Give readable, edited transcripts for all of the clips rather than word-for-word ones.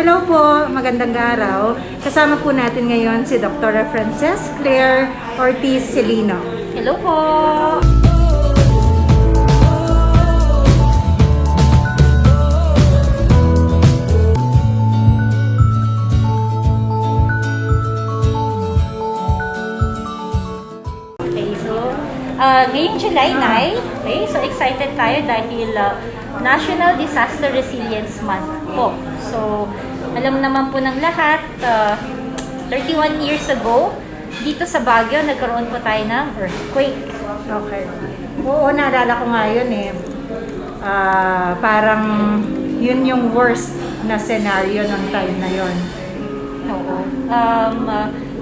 Hello po, magandang araw. Kasama po natin ngayon si Dr. Frances Claire Ortiz Celino. Hello po! Okay, so ngayong July 9, okay, so excited tayo dahil National Disaster Resilience Month po. So, alam naman po ng lahat, 31 years ago, dito sa Baguio, nagkaroon po tayo ng earthquake. Okay. Oo, naalala ko nga yun eh. Parang yun yung worst na scenario ng time na yun. Oo.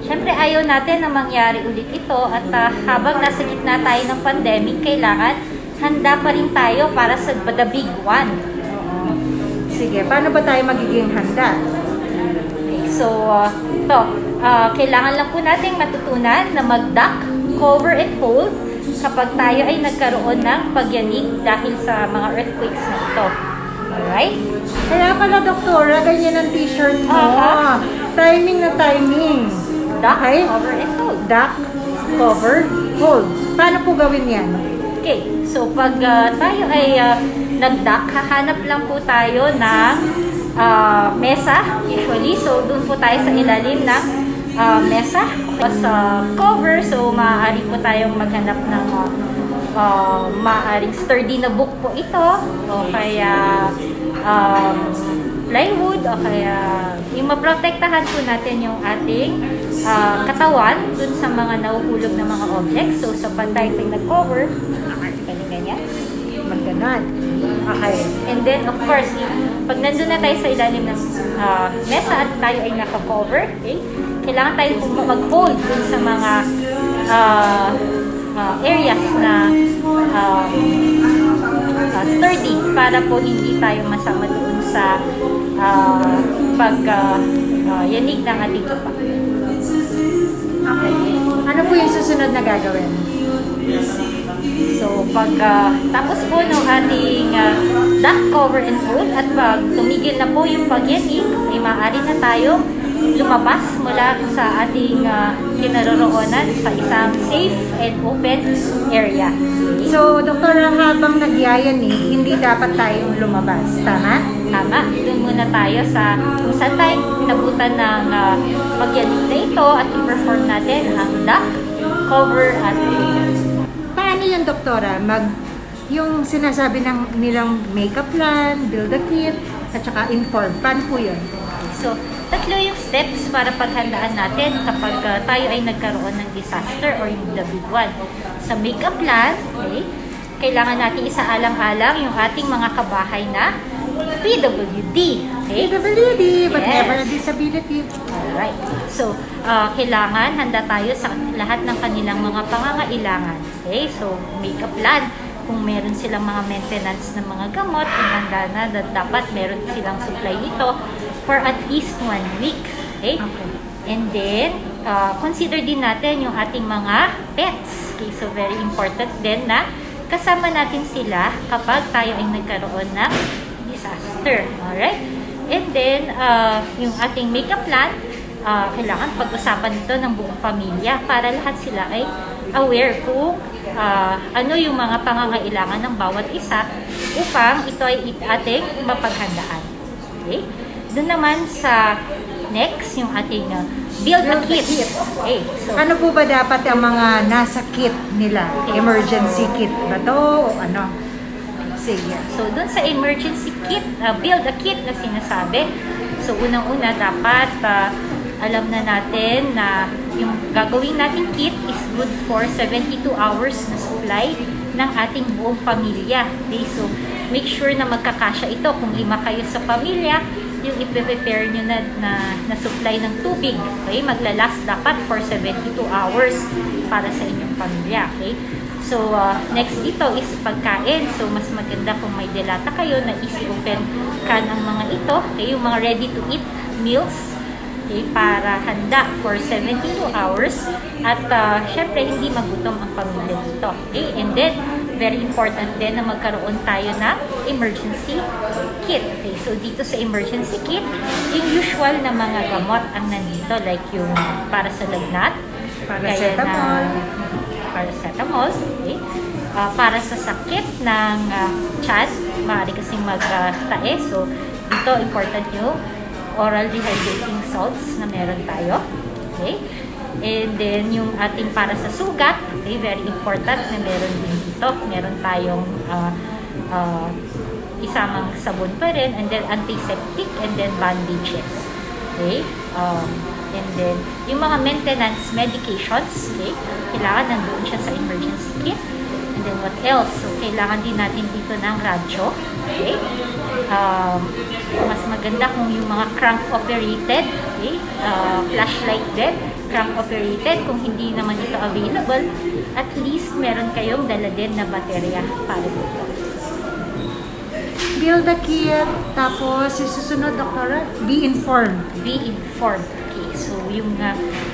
Siyempre, ayaw natin na mangyari ulit ito at habang nasa gitna tayo ng pandemic, kailangan handa pa rin tayo para sa the big one. Oo. Sige, paano ba tayo magiging handa? Okay, so, kailangan lang po nating matutunan na mag-duck, cover, and hold kapag tayo ay nagkaroon ng pagyanig dahil sa mga earthquakes na ito. Alright? Kaya pala, doktora, ganyan ang t-shirt mo. Timing na timing. Duck, Okay? cover, and hold. Duck, cover, hold. Paano po gawin yan? Okay, so pag tayo ay nag-duck, hahanap lang po tayo ng mesa, usually. So, doon po tayo sa ilalim ng mesa. Sa cover, so maaari po tayong maghanap ng maaaring sturdy na book po ito, o kaya plywood, o kaya yung maprotektahan po natin yung ating katawan dun sa mga nahuhulog na mga objects. So, sa pantay tayo nag-cover, ganyan. Magganad. Okay. And then, of course, pag nandun na tayo sa ilalim ng mesa at tayo ay naka-cover, okay, kailangan tayo mag-hold dun sa mga areas na sturdy para po hindi tayo masama doon sa yanig ng ating lupa. Okay. Ano po yung susunod na gagawin? So, pag tapos po ng ating duck, cover, and hold at pag tumigil na po yung pagyanig, ay maaari na tayo lumabas mula sa ating kinaroroonan sa isang safe and open area. So, doktora, habang nagyayanig, hindi dapat tayong lumabas. Tama? Tama, doon muna tayo sa kung saan tayo inabutan ng pagyanig na ito at i-perform natin ang duck, cover, at hold. Paano yung doktora? Yung sinasabi nilang make a plan, build a kit, at saka inform. Paano po yun? So, tatlo yung steps para paghandaan natin kapag tayo ay nagkaroon ng disaster or yung the big one. Sa make-up plan, okay, kailangan natin isaalang-alang yung ating mga kabahay na PWD. Okay? PWD, but Yes. never a disability. Alright. So, kailangan handa tayo sa lahat ng kanilang mga pangangailangan. Okay? So, make-up plan. Kung meron silang mga maintenance ng mga gamot, handa na dapat meron silang supply nito for at least 1 week. Okay? And then, consider din natin yung ating mga pets. Okay? So, very important din na kasama natin sila kapag tayo ay nagkaroon ng disaster. Alright? And then, yung ating make-up plan, kailangan pag-usapan ito ng buong pamilya para lahat sila ay aware kung ano yung mga pangangailangan ng bawat isa upang ito ay ating mapaghandaan. Okay? Doon naman sa next, yung ating build a kit. Okay, so, Ano po ba dapat ang mga nasa kit nila? Emergency kit ba to? O ano? Sige. so doon sa emergency kit, build a kit na sinasabi, so unang-una dapat alam na natin na yung gagawin nating kit is good for 72 hours na supply ng ating buong pamilya. Okay, so make sure na magkakasya ito. Kung 5 kayo sa pamilya, yung i-prepare nyo na supply ng tubig, okay, maglalast dapat for 72 hours para sa inyong pamilya. Okay, so next dito is pagkain. So mas maganda kung may delata kayo na easy open can ang mga ito, okay, yung mga ready to eat meals, okay, para handa for 72 hours at syempre hindi magutom ang pamilya dito. Okay, and then very important din na magkaroon tayo ng emergency kit. Okay, so dito sa emergency kit, yung usual na mga gamot ang nandito, like yung para sa lagnat, Paracetamol. paracetamol, okay. Para sa sakit ng tiyan, maaari kasing magtae. So, dito important yung oral dehydrating salts na meron tayo. Okay. And then, yung ating para sa sugat, okay, very important na meron din dito. Meron tayong isamang sabon pa rin, and then antiseptic, and then bandages. Okay. And then, yung mga maintenance medications, okay, kailangan nandoon siya sa emergency kit. And then, what else? So, kailangan din natin dito ng radyo. Okay. Mas maganda kung yung mga crank-operated, okay, flashlight din, crank-operated. Kung hindi naman ito available, at least meron kayong dala din na baterya para dito. Build a kit, tapos susunod, doktora, be informed. Be informed. Okay, so yung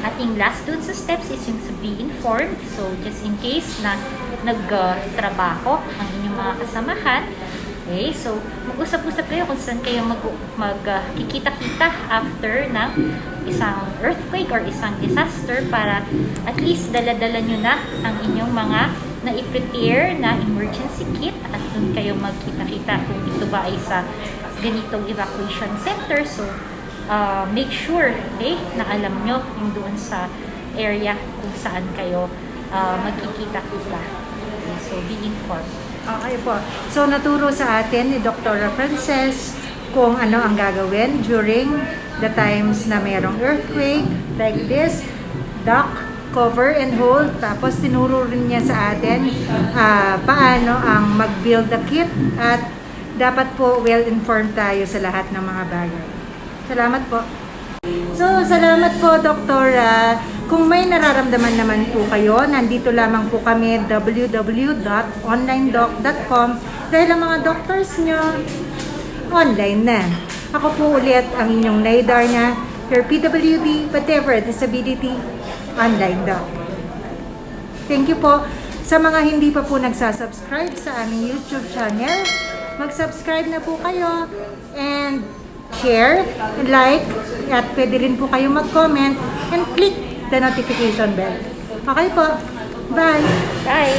ating last dun sa steps is yung sa be informed. So, just in case na nagtrabaho ang inyong mga kasamahan, okay, so mag-usap-usap kayo kung saan kayo magkikita-kita after ng isang earthquake or isang disaster para at least dala-dala nyo na ang inyong mga na-prepare na emergency kit at doon kayo magkita-kita kung ito ba ay sa ganitong evacuation center. So, make sure, okay, na alam nyo yung doon sa area kung saan kayo magkikita-kita. Okay, so, be informed. Okay po. So, naturo sa atin ni Dr. Frances kung ano ang gagawin during the times na mayroong earthquake like this, duck, cover and hold. Tapos, tinuro rin niya sa atin paano ang mag-build the kit at dapat po well-informed tayo sa lahat ng mga bagay. Salamat po. So, salamat po, Doktora. Kung may nararamdaman naman po kayo, nandito lamang po kami www.onlinedoc.com dahil ang mga doctors nyo online na. Ako po ulit ang inyong naidar na your PWD, whatever disability, online doc. Thank you po. Sa mga hindi pa po nagsasubscribe sa aming YouTube channel, mag-subscribe na po kayo and share, like, at pwede rin po kayo mag-comment and click the notification bell. Okay po. Bye! Bye!